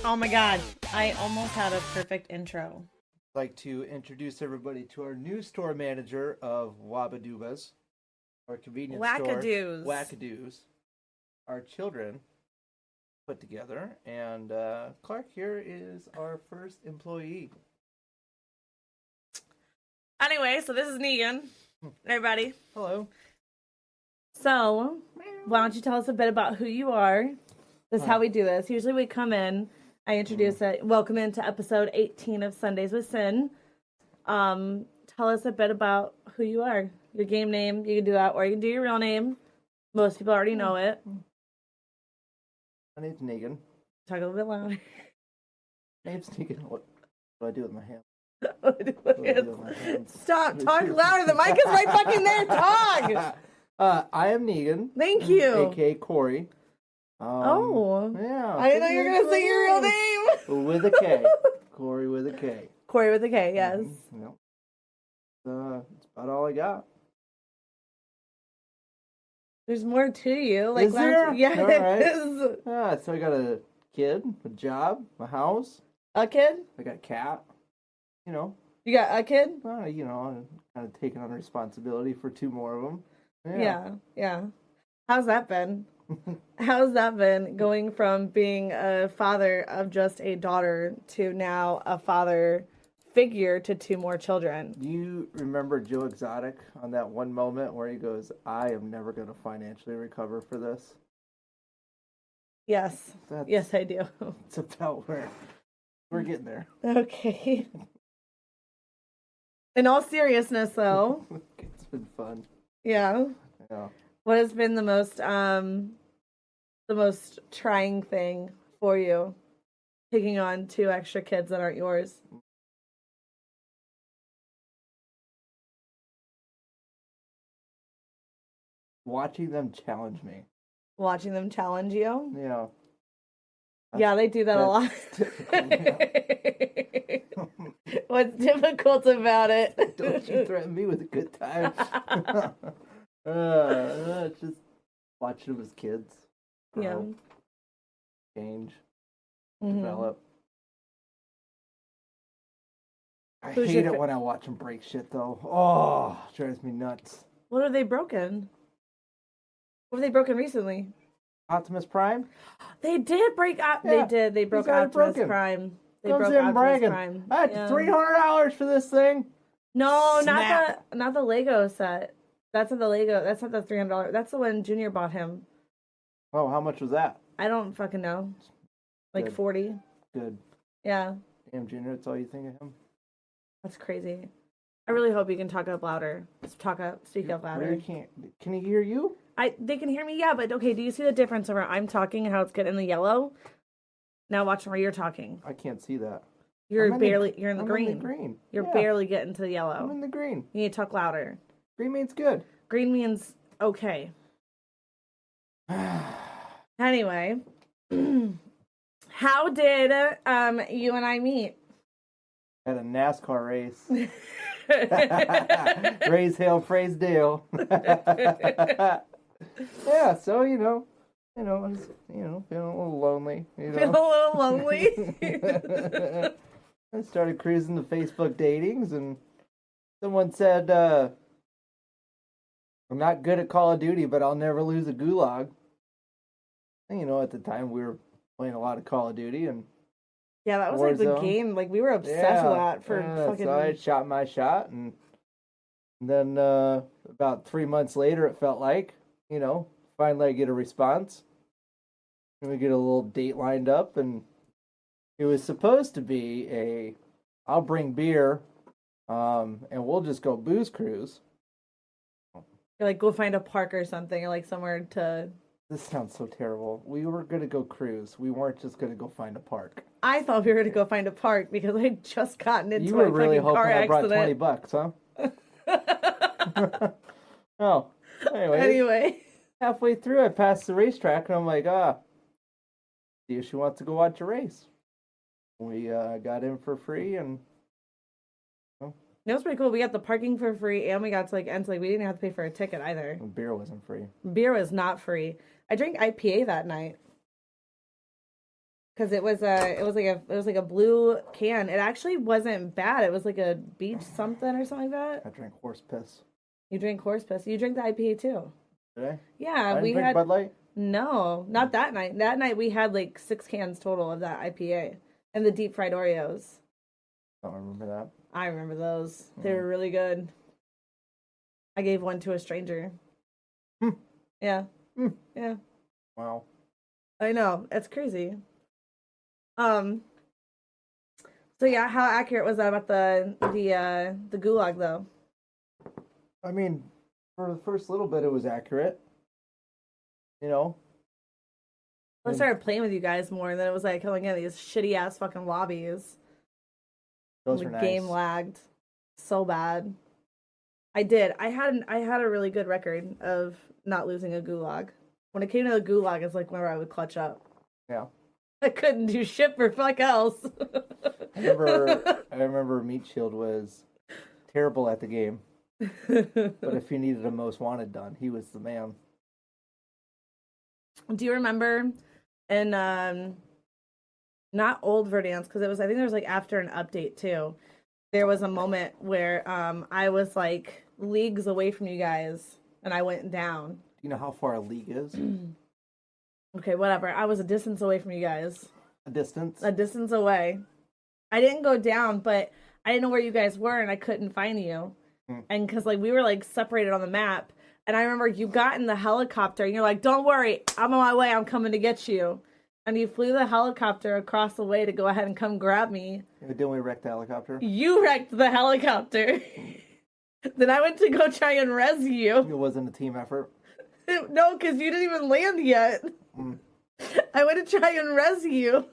Oh my god, I almost had a perfect intro. I'd like to introduce everybody to our new store manager of Wabadoobas, our convenience Wackadoos. store. Wackadoos. Our children put together, and Clark here is our first employee. Anyway, so this is Negan. Everybody. Hello. So, why don't you tell us a bit about who you are? This is how we do this. Usually we come in, I introduce it. Welcome into episode 18 of Sundays with Sin. Tell us a bit about who you are. Your game name, you can do that, or you can do your real name. Most people already know it. My name's Negan. Talk a little bit louder. My name's Negan. What do I do with my hand? Stop, talk louder. The mic is right fucking there. Talk. I am Negan. Thank you. AKA Corey. Yeah. I didn't know you were going to say your real name. With a K. Corey with a K. Corey with a K, yes. Yep. That's about all I got. There's more to you. Like, is there? Yeah, right. So I got a kid, a job, a house. A kid? I got a cat. You know. You got a kid? I'm kind of taking on responsibility for 2 more of them. Yeah. How's that been? How's that been going from being a father of just a daughter to now a father figure to 2 more children? Do you remember Joe Exotic on that one moment where he goes, I am never going to financially recover for this? Yes. Yes, I do. It's about where we're getting there. Okay. In all seriousness, though. It's been fun. Yeah. Yeah. What has been the most trying thing for you, taking on 2 extra kids that aren't yours? Watching them challenge me. Watching them challenge you? Yeah. Yeah, they do that a lot. What's difficult about it? Don't you threaten me with a good time. Just watching them as kids. Grow, change, develop. I hate it when I watch them break shit, though. Oh, it drives me nuts. What have they broken? What have they broken recently? Optimus Prime? They did break up. Yeah, they broke Optimus Prime. They broke Optimus Prime. I had $300 for this thing. No, not the Lego set. That's not the Lego. That's not the $300. That's the one Junior bought him. Oh, how much was that? I don't fucking know. Like Good. 40. Good. Yeah. Damn, Junior, that's all you think of him? That's crazy. I really hope you can talk up louder. Speak up louder. Really can't. Can he hear you? They can hear me, yeah, but okay, do you see the difference where I'm talking and how it's getting in the yellow? Now watch where you're talking. I can't see that. You're in the green. I'm in the green. You're barely getting to the yellow. I'm in the green. You need to talk louder. Green means good. Green means okay. Anyway, how did you and I meet? At a NASCAR race. Raise hail, praise Dale. Yeah, so I was, feeling a little lonely. Feel a little lonely. I started cruising the Facebook datings, and someone said, I'm not good at Call of Duty, but I'll never lose a gulag. And, at the time we were playing a lot of Call of Duty, and yeah, that was Warzone. Like the game. Like we were obsessed with that for fucking. So I shot my shot, and then about 3 months later, it felt like, finally I get a response. And we get a little date lined up, and it was supposed to be I'll bring beer, and we'll just go booze cruise. You're like, go find a park or something, or like somewhere to. This sounds so terrible. We were going to go cruise. We weren't just going to go find a park. I thought we were going to go find a park because I had just gotten into you were a really fucking car accident. I brought $20, huh? Oh, anyway. Halfway through, I passed the racetrack, and I'm like, see if she wants to go watch a race. We got in for free, and It was pretty cool. We got the parking for free, and we got to we didn't have to pay for a ticket either. beer wasn't free. Beer was not free. I drank IPA that night. because it was like a blue can. It actually wasn't bad. It was like a beach something or something like that. I drank horse piss. You drink horse piss. You drink the IPA too. Did I? Yeah, I we didn't drink had Bud Light. no, not that night. That night we had like 6 cans total of that IPA and the deep fried Oreos. I don't remember that. I remember those. They were really good. I gave one to a stranger. Hmm. Yeah. Hmm. Yeah. Wow. I know. It's crazy. So yeah, how accurate was that about the gulag though? I mean, for the first little bit, it was accurate. You know. I started playing with you guys more, and then it was like going in these shitty ass fucking lobbies. Those The were nice. game lagged so bad. I did. I had a really good record of not losing a gulag. When it came to the gulag, it's like whenever I would clutch up. Yeah. I couldn't do shit for fuck else. I remember Meat Shield was terrible at the game, but if you needed a most wanted done, he was the man. Do you remember in not old Verdansk, because I think there was like after an update too. There was a moment where I was like leagues away from you guys and I went down. Do you know how far a league is? Okay, whatever. I was a distance away from you guys. A distance? A distance away. I didn't go down, but I didn't know where you guys were and I couldn't find you. And because like we were like separated on the map. And I remember you got in the helicopter and you're like, don't worry, I'm on my way, I'm coming to get you. And you flew the helicopter across the way to go ahead and come grab me. Didn't we wreck the helicopter? You wrecked the helicopter. Then I went to go try and rescue you. It wasn't a team effort. No, because you didn't even land yet. I went to try and rescue you.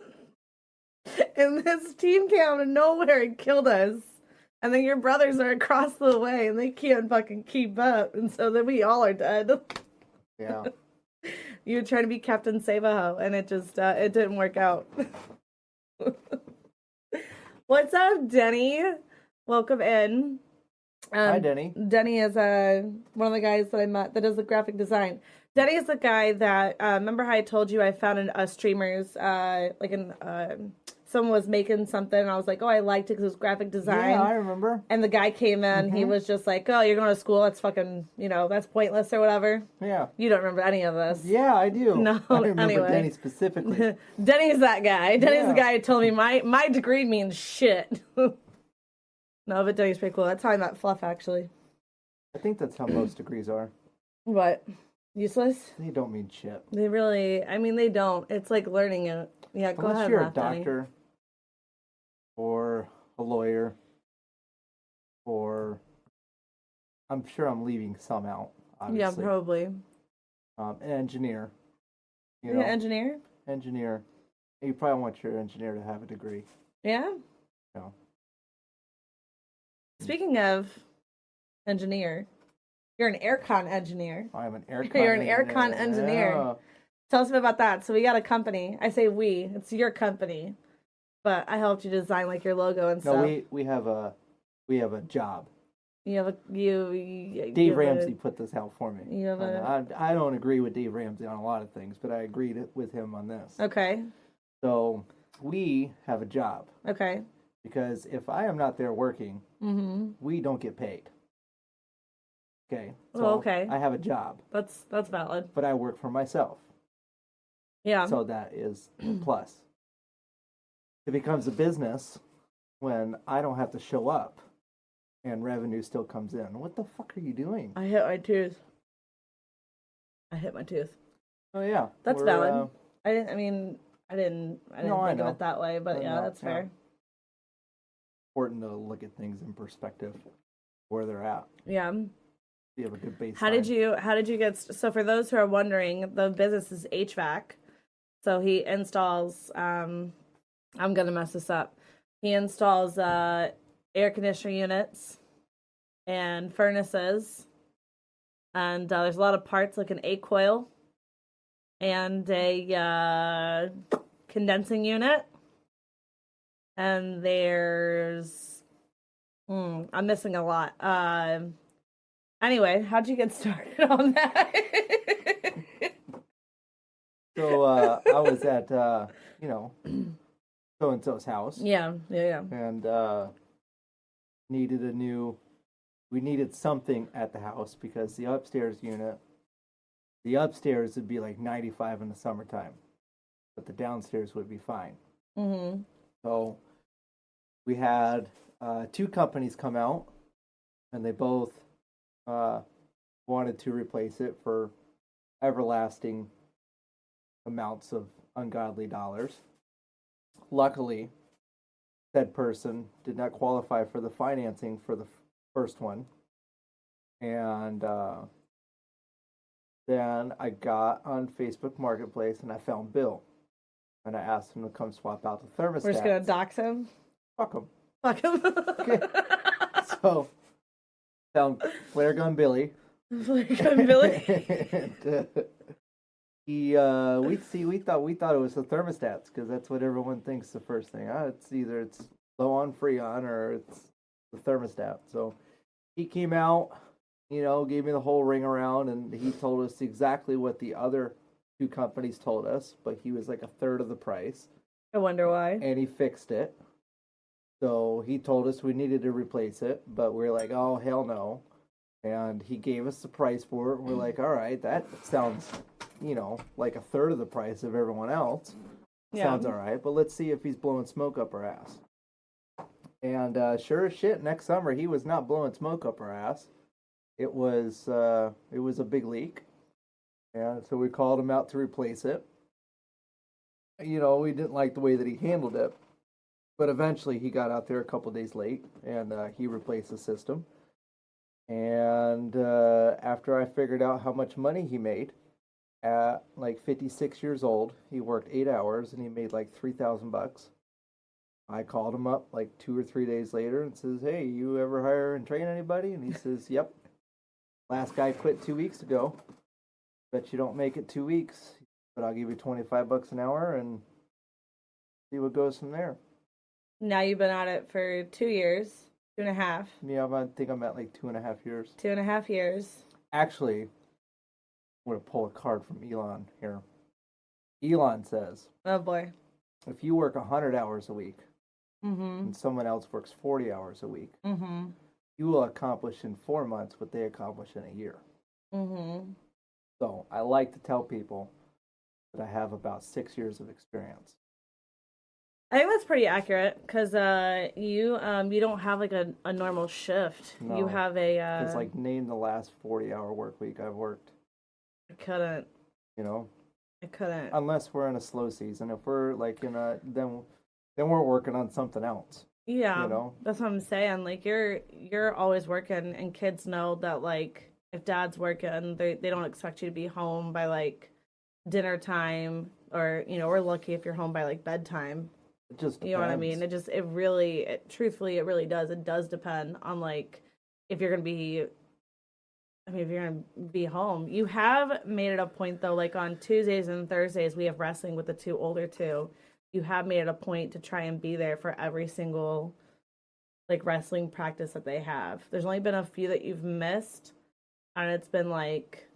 And this team came out of nowhere and killed us. And then your brothers are across the way and they can't fucking keep up. And so then we all are dead. Yeah. You were trying to be Captain Save-A-Ho, and it just, it didn't work out. What's up, Denny? Welcome in. Hi, Denny. Denny is one of the guys that I met that does the graphic design. Denny is the guy that, remember how I told you I found a streamer's, someone was making something, and I was like, oh, I liked it because it was graphic design. Yeah, I remember. And the guy came in, he was just like, oh, you're going to school, that's fucking, that's pointless or whatever. Yeah. You don't remember any of this. Yeah, I do. No, I remember anyway. Denny specifically. Denny's that guy. Denny's the guy who told me my degree means shit. No, but Denny's pretty cool. That's how I met Fluff, actually. I think that's how most degrees are. What? Useless? They don't mean shit. They really, they don't. It's like learning it. Yeah, go Unless ahead. you're a laugh, Denny. doctor or a lawyer or I'm sure I'm leaving some out, obviously. Yeah, probably. An engineer. You're an engineer? Engineer. You probably want your engineer to have a degree. Yeah? No. Speaking of engineer, you're an aircon engineer. I'm an aircon You're an engineer. aircon engineer. Yeah. Tell us a bit about that. So we got a company. I say we. It's your company. But I helped you design like your logo and stuff. No, we have a job. You have a Dave Ramsey put this out for me. You have a I don't agree with Dave Ramsey on a lot of things, but I agreed with him on this. Okay. So we have a job. Okay. Because if I am not there working, we don't get paid. Okay. So okay. I have a job. That's valid. But I work for myself. Yeah. So that is a plus. It becomes a business when I don't have to show up and revenue still comes in. What the fuck are you doing? I hit my tooth. Oh yeah. That's valid. I didn't think of it that way, but yeah, that's fair. Important to look at things in perspective where they're at. Yeah. You have a good baseline. How did you get so for those who are wondering, the business is HVAC. So he installs I'm gonna mess this up. He installs air conditioner units and furnaces, and there's a lot of parts like an A coil and a condensing unit, and there's I'm missing a lot. Anyway, how'd you get started on that? So I was at you know, so and so's house, Yeah. and needed a new. We needed something at the house because the upstairs unit, the upstairs would be like 95 in the summertime, but the downstairs would be fine. Mm-hmm. So we had two companies come out, and they both wanted to replace it for everlasting amounts of ungodly dollars. Luckily, said person did not qualify for the financing for the first one, and then I got on Facebook Marketplace and I found Bill, and I asked him to come swap out the thermostat. We're just gonna dox him. Fuck him. Fuck him. Okay. So found Flare Gun Billy. Flare Gun Billy. And, we thought it was the thermostats because that's what everyone thinks the first thing. It's either it's low on Freon or it's the thermostat. So he came out, gave me the whole ring around, and he told us exactly what the other two companies told us, but he was like a third of the price. I wonder why. And he fixed it. So he told us we needed to replace it, but we're like, oh, hell no. And he gave us the price for it. We're like, all right, that sounds, like a third of the price of everyone else. Yeah. Sounds all right, but let's see if he's blowing smoke up our ass. And sure as shit, next summer he was not blowing smoke up our ass. It was a big leak, and so we called him out to replace it. We didn't like the way that he handled it, but eventually he got out there a couple days late, and he replaced the system. And after I figured out how much money he made, at like 56 years old, he worked 8 hours and he made like $3,000. I called him up like 2 or 3 days later and says, "Hey, you ever hire and train anybody?" And he says, "Yep. Last guy quit 2 weeks ago. Bet you don't make it 2 weeks, but I'll give you $25 an hour and see what goes from there." Now you've been at it for 2 years, 2.5. Yeah, I think I'm at like 2.5 years. 2.5 years. Actually, I'm going to pull a card from Elon here. Elon says, oh boy, if you work 100 hours a week, mm-hmm. and someone else works 40 hours a week, mm-hmm. you will accomplish in 4 months what they accomplish in a year. Mm-hmm. So I like to tell people that I have about 6 years of experience. I think that's pretty accurate because you don't have like a normal shift. No, you have a it's like name the last 40-hour work week I've worked. I couldn't. I couldn't. Unless we're in a slow season. If we're like in a then we're working on something else. Yeah, that's what I'm saying. Like you're always working, and kids know that like if dad's working, they don't expect you to be home by like dinner time, or we're lucky if you're home by like bedtime. It just depends. You know what I mean? Truthfully, it really does. It does depend on like if you're gonna be. I mean, if you're gonna be home, you have made it a point though. Like on Tuesdays and Thursdays, we have wrestling with the two older two. You have made it a point to try and be there for every single like wrestling practice that they have. There's only been a few that you've missed, and it's been like,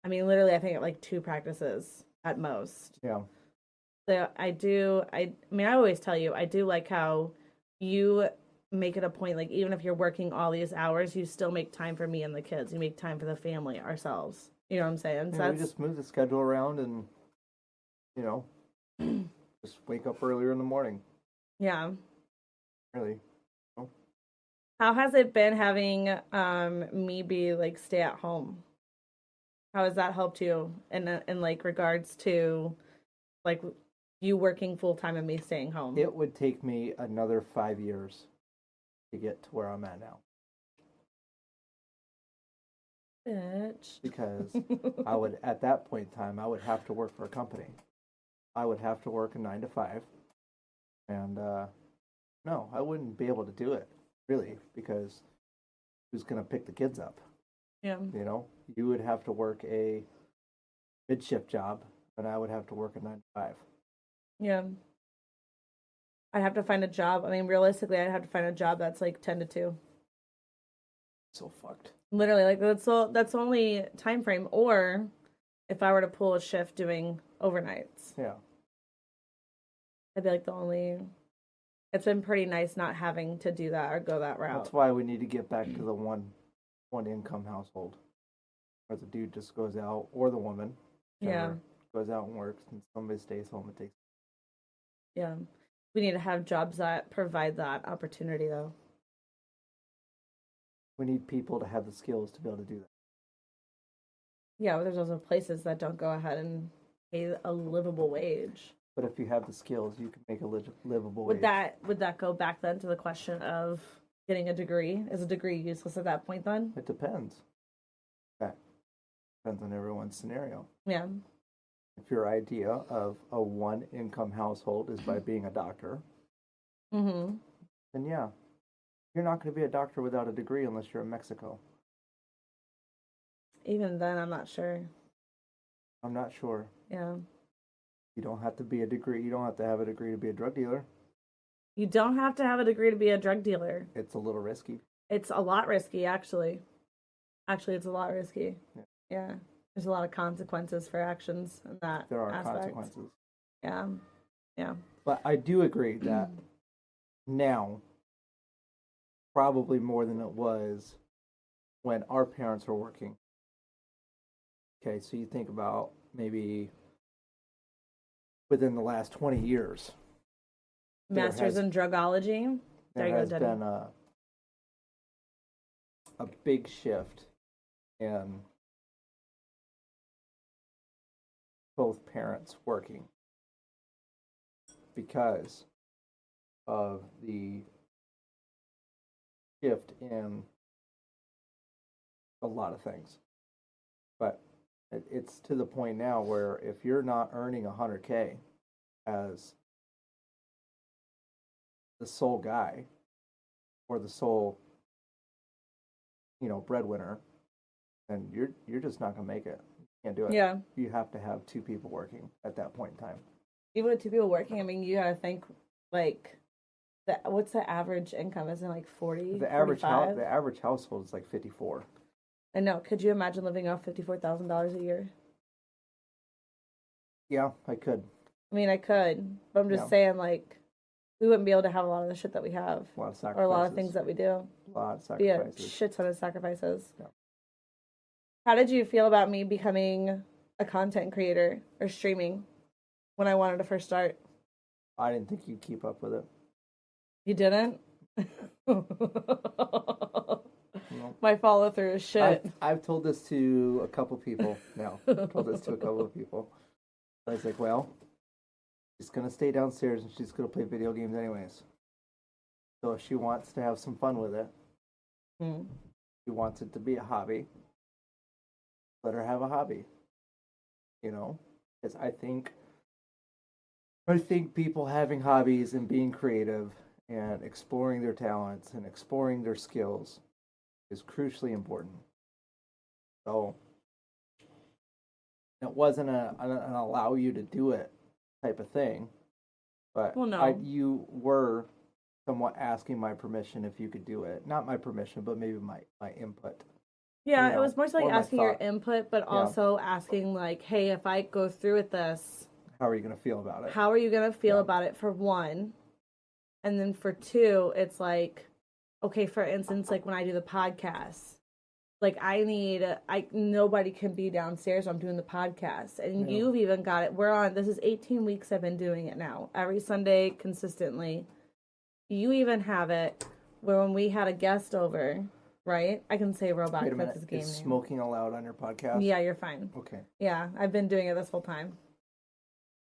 I mean, literally, I think like 2 practices at most. Yeah. So I mean, I always tell you, I do like how you make it a point, like even if you're working all these hours, you still make time for me and the kids. You make time for the family, ourselves. You know what I'm saying? So we just move the schedule around and, just wake up earlier in the morning. Yeah. Really. How has it been having me be like stay at home? How has that helped you in like regards to like you working full time and me staying home? It would take me another 5 years to get to where I'm at now. Bitch. Because I would, at that point in time, I would have to work for a company. I would have to work a 9 to 5. And no, I wouldn't be able to do it, really, because who's going to pick the kids up? Yeah. You would have to work a mid-shift job, and I would have to work a 9 to 5. Yeah. I'd have to find a job. I mean, realistically, I'd have to find a job that's like 10 to 2. So fucked. Literally, like that's the only time frame. Or if I were to pull a shift doing overnights. Yeah. I'd be like the only. It's been pretty nice not having to do that or go that route. That's why we need to get back to the one income household, where the dude just goes out, or the woman, Yeah. goes out and works, and somebody stays home and takes. Yeah. We need to have jobs that provide that opportunity, though. We need people to have the skills to be able to do that. Yeah, but there's also places that don't go ahead and pay a livable wage. But if you have the skills, you can make a livable Would wage. would that go back then to the question of getting a degree? Is a degree useless at that point then? It depends. That depends on everyone's scenario. Yeah. If your idea of a one income household is by being a doctor, Mm-hmm. then yeah, you're not going to be a doctor without a degree unless you're in Mexico. Even then, I'm not sure. I'm not sure. Yeah. You don't have to be a degree. You don't have to have a degree to be a drug dealer. You don't have to have a degree to be a drug dealer. It's a little risky. It's a lot risky, actually. Actually, it's a lot risky. Yeah. There's a lot of consequences for actions in that There are aspect. consequences. Yeah. Yeah. But I do agree that now, probably more than it was when our parents were working. Okay, so you think about maybe within the last 20 years. Masters in drugology. There you go, has Denny. been a big shift in both parents working because of the shift in a lot of things. But it's to the point now where if you're not earning $100K as the sole guy or the sole, breadwinner, then you're just not gonna make it. You can't do it. Yeah. You have to have two people working at that point in time. Even with two people working, I mean, you gotta think, like, what's the average income? Isn't it like 40, The 45? average household is like 54. I know. Could you imagine living off $54,000 a year? Yeah, I could. I mean, I could, but I'm just Yeah. saying, like, we wouldn't be able to have a lot of the shit that we have, A lot of sacrifices. or a lot of things that we do. A lot of Be a sacrifices. shit ton of sacrifices. Yeah. How did you feel about me becoming a content creator or streaming when I wanted to first start? I didn't think you'd keep up with it. You didn't? No. My follow through is shit. I've told this to a couple people now. I've told this to a couple of people. I was like, well, she's going to stay downstairs and she's going to play video games anyways. So if she wants to have some fun with it, she wants it to be a hobby, let her have a hobby. Because I think people having hobbies and being creative and exploring their talents and exploring their skills is crucially important. So it wasn't an allow you to do it type of thing, but Well, no. You were somewhat asking my permission if you could do it. Not my permission, but maybe my input. Yeah, it was more so like or my asking your thought. input, but also asking, like, hey, if I go through with this, How are you going to feel about it? how are you going to feel Yeah. about it, for one? And then for two, it's like, okay, for instance, like when I do the podcast, like nobody can be downstairs when I'm doing the podcast. And Yeah. you've even got it. This is 18 weeks I've been doing it now, every Sunday consistently. You even have it where when we had a guest over, right? I can say robot Wait a because minute. it's a game Is name. smoking allowed on your podcast? Yeah, you're fine. Okay. Yeah, I've been doing it this whole time.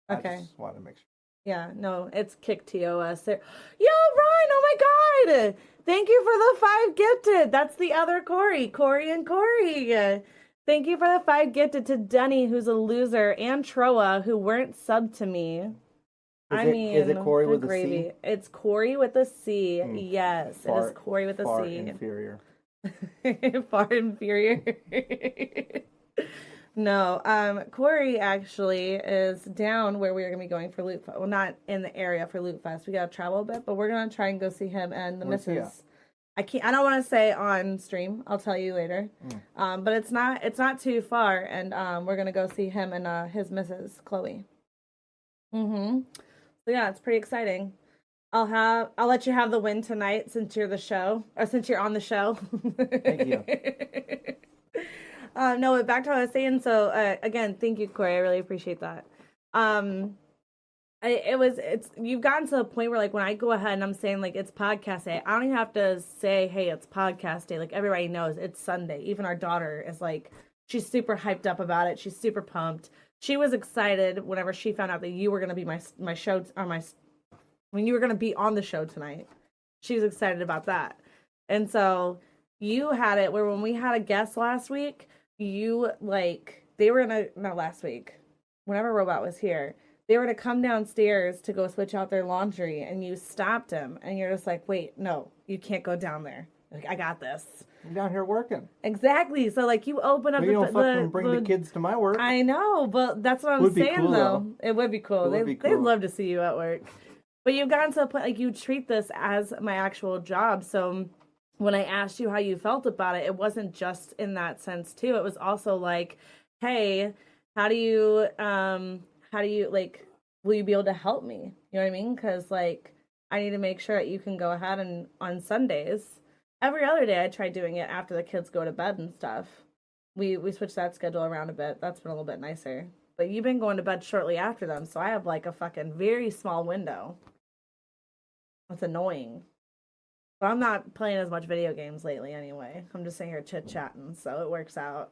Okay. I just want to make sure. Yeah, no, it's Kick TOS. There. Yo, Ryan, oh my God. Thank you for the 5 gifted. That's the other Corey. Corey and Corey. Thank you for the 5 gifted to Denny, who's a loser, and Troa, who weren't subbed to me. Is it Corey with a gravy. C? It's Corey with a C. Yes, it is Corey with a far C. inferior. Far inferior. No, Corey actually is down where we are going to be going for Loot Fest. Well, not in the area for Loot Fest. We got to travel a bit, but we're going to try and go see him and the Where's he missus I don't want to say on stream. I'll tell you later. But it's not too far, and we're gonna go see him and his Mrs. Chloe. So yeah, it's pretty exciting. I'll let you have the win tonight since you're the show, or since you're on the show. Thank you. No, but back to what I was saying. So again, thank you, Corey. I really appreciate that. You've gotten to the point where like when I go ahead and I'm saying like it's podcast day, I don't even have to say, hey, it's podcast day. Like everybody knows it's Sunday. Even our daughter is like, she's super hyped up about it. She's super pumped. She was excited whenever she found out that you were gonna be my show or when you were gonna be on the show tonight. She was excited about that. And so you had it where when we had a guest last week, you like they were not last week, whenever Robot was here. They were to come downstairs to go switch out their laundry, and you stopped him, and you're just like, wait, no, you can't go down there. Like, I got this. I'm down here working. Exactly. So, like, you open up you don't fucking bring the kids to my work. I know, but that's what I'm saying, cool, though. It would be cool. They'd love to see you at work. But you've gotten to the point, like, you treat this as my actual job. So when I asked you how you felt about it, it wasn't just in that sense, too. It was also like, hey, how do you, like, will you be able to help me? You know what I mean? Because, like, I need to make sure that you can go ahead and on Sundays, every other day I try doing it after the kids go to bed and stuff. We switched that schedule around a bit. That's been a little bit nicer. But you've been going to bed shortly after them, so I have, like, a fucking very small window. That's annoying. But I'm not playing as much video games lately anyway. I'm just sitting here chit-chatting, so it works out.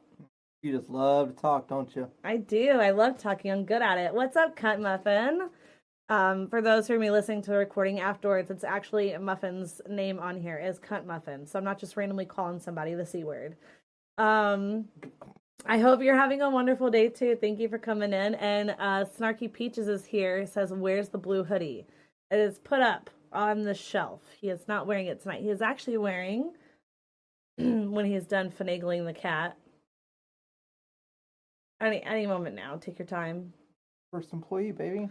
You just love to talk, don't you? I do. I love talking. I'm good at it. What's up, Cunt Muffin? For those who are me listening to the recording afterwards, it's actually Muffin's name on here is Cunt Muffin. So I'm not just randomly calling somebody the C word. I hope you're having a wonderful day too. Thank you for coming in. And Snarky Peaches is here. It says, where's the blue hoodie? It is put up on the shelf. He is not wearing it tonight. He is actually wearing when he's done finagling the cat. Any moment now. Take your time. First employee, baby.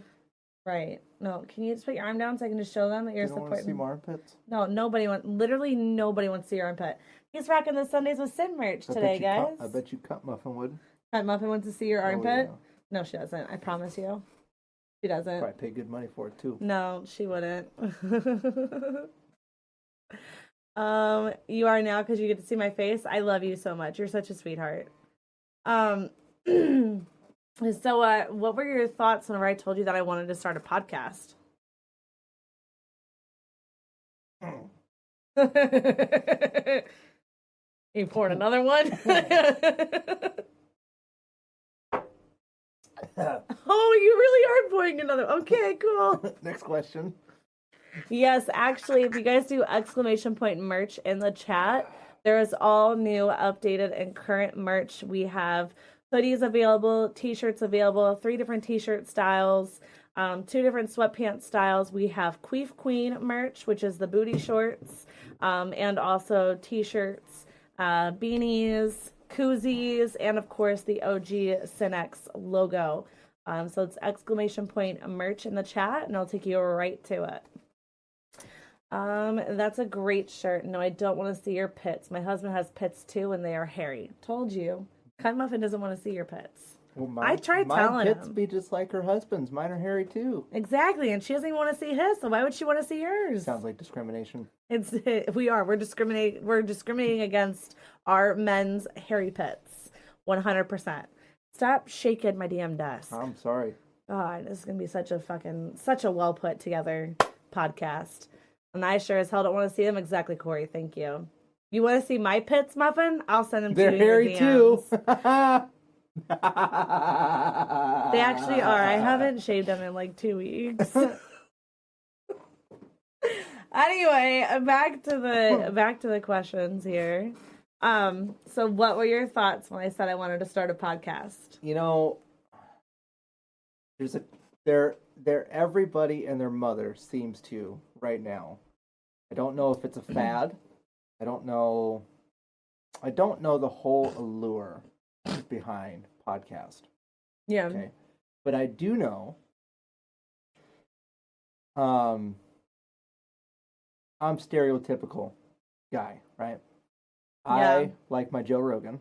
Right. No, can you just put your arm down so I can just show them that you're supporting? Want to see my armpits? No, literally nobody wants to see your armpit. He's rocking the Sundays with Sin merch today, guys. I bet you Cut Muffin would. Cut Muffin wants to see your armpit? Yeah. No, she doesn't. I promise you. She doesn't. Probably pay good money for it, too. No, she wouldn't. You are now because you get to see my face. I love you so much. You're such a sweetheart. So, what were your thoughts whenever I told you that I wanted to start a podcast? You poured another one? Oh, you really are pouring another. Okay, cool. Next question. Yes, actually, if you guys do exclamation point merch in the chat, there is all new, updated, and current merch. We have hoodies available, t-shirts available, 3 different t-shirt styles, 2 different sweatpants styles. We have Queef Queen merch, which is the booty shorts, and also t-shirts, beanies, koozies, and of course the OG Cinex logo. So it's exclamation point merch in the chat, and I'll take you right to it. That's a great shirt. No, I don't want to see your pits. My husband has pits too, and they are hairy. Told you. Cunt Muffin doesn't want to see your pits. Well, I tried telling him. My pits be just like her husband's. Mine are hairy too. Exactly, and she doesn't even want to see his, so why would she want to see yours? Sounds like discrimination. We're discriminating against our men's hairy pits. 100%. Stop shaking my damn desk. I'm sorry. God, this is gonna be such a well put together podcast. And I sure as hell don't want to see them. Exactly, Corey. Thank you. You want to see my pits, Muffin? I'll send them to you. They're hairy too. They actually are. I haven't shaved them in like 2 weeks. Anyway, back to the questions here. So what were your thoughts when I said I wanted to start a podcast? You know, everybody and their mother seems to right now. I don't know if it's a fad. I don't know the whole allure behind podcast. Yeah. Okay. But I do know I'm stereotypical guy, right? Yeah. I like my Joe Rogan.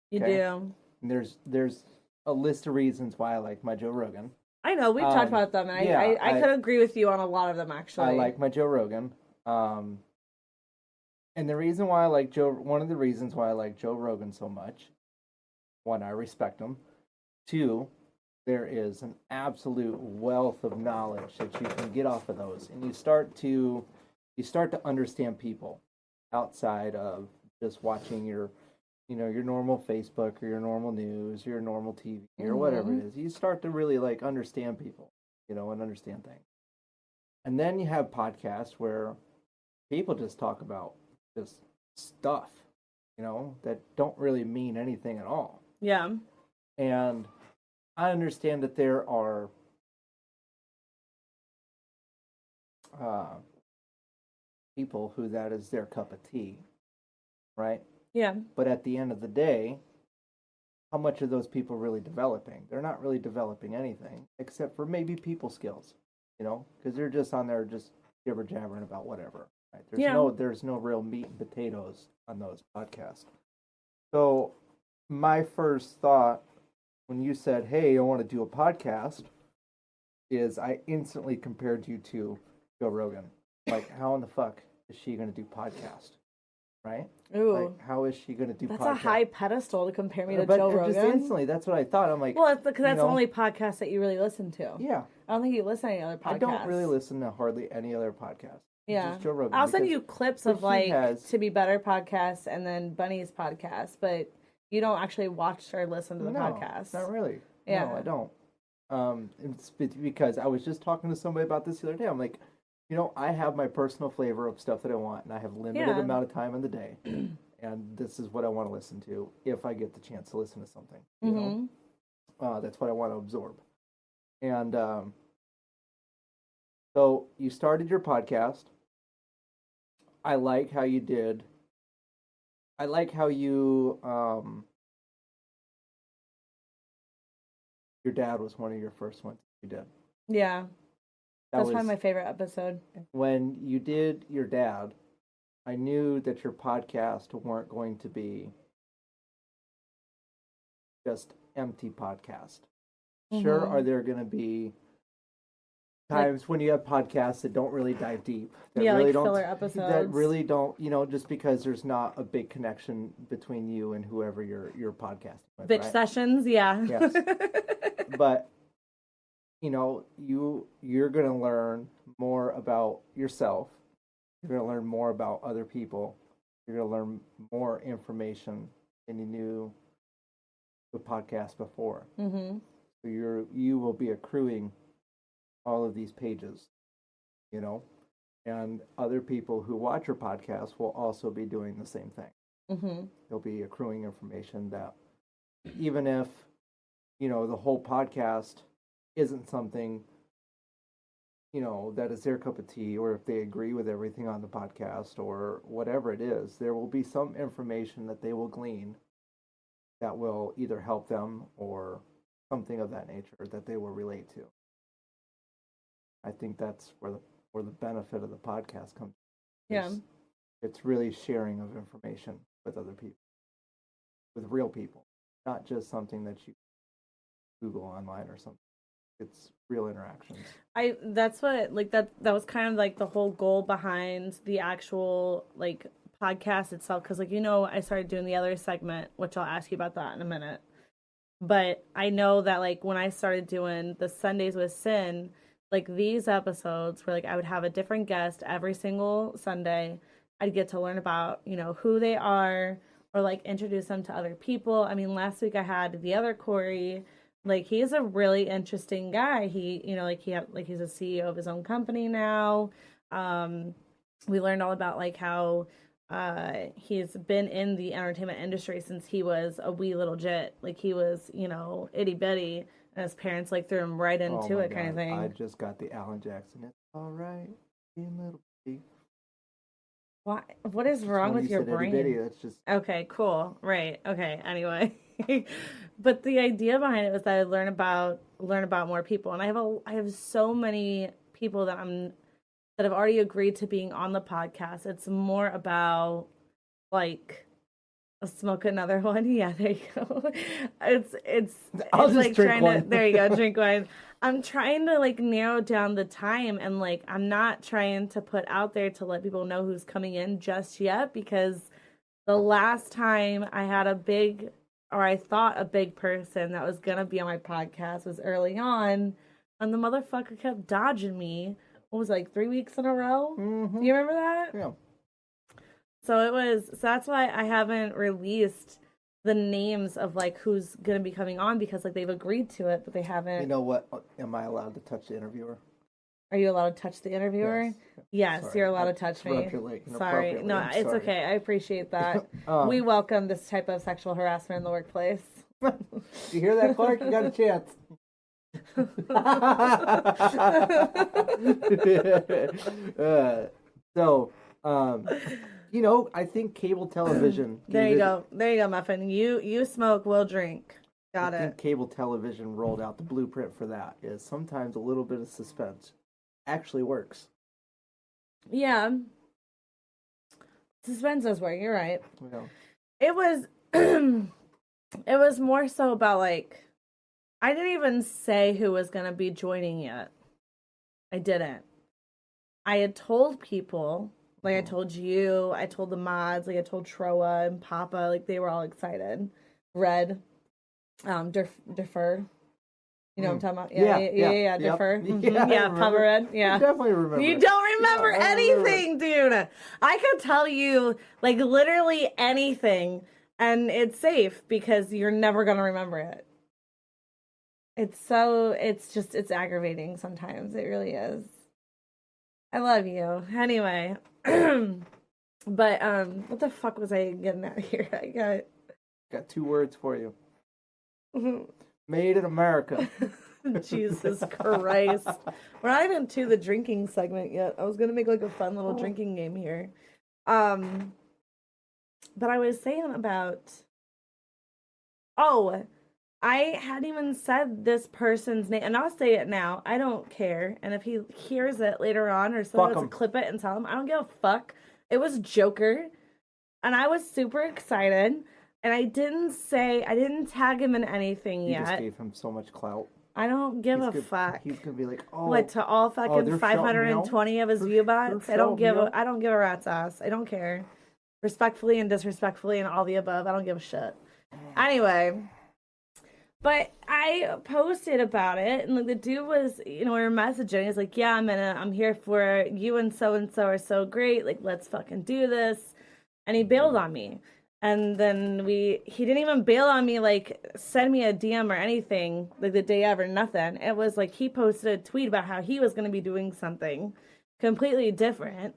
You Okay. do. And there's a list of reasons why I like my Joe Rogan. I know we've talked about them, and yeah, I could agree with you on a lot of them actually. I like my Joe Rogan. And the reason why I like one of the reasons why I like Joe Rogan so much, one, I respect him. Two, there is an absolute wealth of knowledge that you can get off of those, and you start to understand people outside of just watching your normal Facebook or your normal news, your normal TV or whatever it is. You start to really like understand people, and understand things. And then you have podcasts where people just talk about just stuff, that don't really mean anything at all. Yeah. And I understand that there are people who that is their cup of tea, right? Yeah. But at the end of the day, how much are those people really developing? They're not really developing anything except for maybe people skills, because they're just on there just jibber jabbering about whatever. Right? There's no real meat and potatoes on those podcasts. So my first thought when you said, "Hey, I want to do a podcast," is I instantly compared you to Joe Rogan. Like, how in the fuck is she going to do podcast? Right? Ooh. Like, how is she going to do That's podcast? a high pedestal to compare me to but Joe Rogan. Just instantly, that's what I thought. I'm like, well, it's because that's the only podcast that you really listen to. Yeah. I don't think you listen to any other podcasts. I don't really listen to hardly any other podcast. Yeah. Just Joe Rogan. I'll send you clips of To Be Better podcast and then Bunny's podcast, but you don't actually watch or listen to the podcast. Not really. Yeah. No, I don't. It's because I was just talking to somebody about this the other day. I'm like, I have my personal flavor of stuff that I want, and I have limited amount of time in the day, and this is what I want to listen to if I get the chance to listen to something. You know, that's what I want to absorb. And so you started your podcast. I like how you did. I like how you. Your dad was one of your first ones you did. Yeah. That's probably my favorite episode. When you did your dad, I knew that your podcast weren't going to be just empty podcast. Sure, are there going to be times when you have podcasts that don't really dive deep? That really like don't, filler episodes. That really don't, just because there's not a big connection between you and whoever you're podcasting with. Bitch right? sessions, yeah. Yes. But you're going to learn more about yourself. You're going to learn more about other people. You're going to learn more information than you knew the podcast before. Mm-hmm. So you will be accruing all of these pages, and other people who watch your podcast will also be doing the same thing. Mm-hmm. They'll be accruing information that even if, the whole podcast isn't something, that is their cup of tea, or if they agree with everything on the podcast or whatever it is, there will be some information that they will glean that will either help them or something of that nature that they will relate to. I think that's where the benefit of the podcast comes. Yeah. It's really sharing of information with other people, with real people, not just something that you Google online or something. It's real interactions. That's what that was kind of like the whole goal behind the actual podcast itself, because I started doing the other segment, which I'll ask you about that in a minute. But I know that when I started doing the Sundays with Sin, these episodes where I would have a different guest every single Sunday. I'd get to learn about who they are, or introduce them to other people. I mean, last week I had the other Corey. He's a really interesting guy. He he's a CEO of his own company now. We learned all about how he's been in the entertainment industry since he was a wee little jit. He was itty bitty, and his parents threw him right into it, kind of thing. I just got the Alan Jackson. It's all right, being little bitty. What is wrong with your brain? Itty bitty, that's just okay. Cool. Right. Okay. Anyway. But the idea behind it was that I learn about more people, and I have so many people that have already agreed to being on the podcast. It's more about like smoke another one. Yeah, there you go. It's I'll it's just like drink trying one. to there you go, drink wine. I'm trying to like narrow down the time and like I'm not trying to put out there to let people know who's coming in just yet because the last time I had a big or I thought a big person that was gonna be on my podcast was early on and the motherfucker kept dodging me. What was it, like 3 weeks in a row? Mm-hmm. Do you remember that? Yeah. So that's why I haven't released the names of like who's gonna be coming on because like they've agreed to it, but they haven't. You know what? Am I allowed to touch the interviewer? Are you allowed to touch the interviewer? Yes. Yes, Sorry, you're allowed to I touch me. interrupted, like, Sorry, inappropriately. no, I'm it's sorry. okay. I appreciate that. We Um, welcome this type of sexual harassment in the workplace. You hear that, Clark? You got a chance. So, you know, I think cable television. There you go. There you go, Muffin. You smoke, we'll drink. Got I it. think cable television rolled out the blueprint for that. Is sometimes a little bit of suspense actually works. Yeah. Suspense does work, you're right. You know, It was it was more so about like I didn't even say who was gonna be joining yet. I didn't. I had told people, like I told you, I told the mods, like I told Troa and Papa, like they were all excited. Red, defer. You know what I'm talking about? Yeah, yep. defer. Yeah, I Yeah, remember. Papa Red. Yeah. I definitely remember. You don't remember Yeah, I remember. anything, dude. I could tell you like literally anything and it's safe because you're never gonna remember it. It's aggravating sometimes. It really is. I love you. Anyway. But what the fuck was I getting at here? I Got 2 words for you. got Made in America. Jesus Christ. We're not even to the drinking segment yet. I was gonna make like a fun little drinking game here. But I was saying about I hadn't even said this person's name, and I'll say it now. I don't care. And if he hears it later on or someone wants to clip it and tell him, I don't give a fuck. It was Joker. And I was super excited. And I didn't tag him in anything You yet. just gave him so much clout. I don't give a fuck. He's gonna be like, oh, What, to all fucking they're 520 of his view bots? I don't give a rat's ass. I don't care. Respectfully and disrespectfully and all the above. I don't give a shit. Anyway, but I posted about it and like the dude was, we were messaging. He's like, yeah, I'm here for you and so are so great. Like, let's fucking do this. And he bailed on me. And then he didn't even bail on me, like, send me a DM or anything, like, the day ever, nothing. It was, like, he posted a tweet about how he was going to be doing something completely different.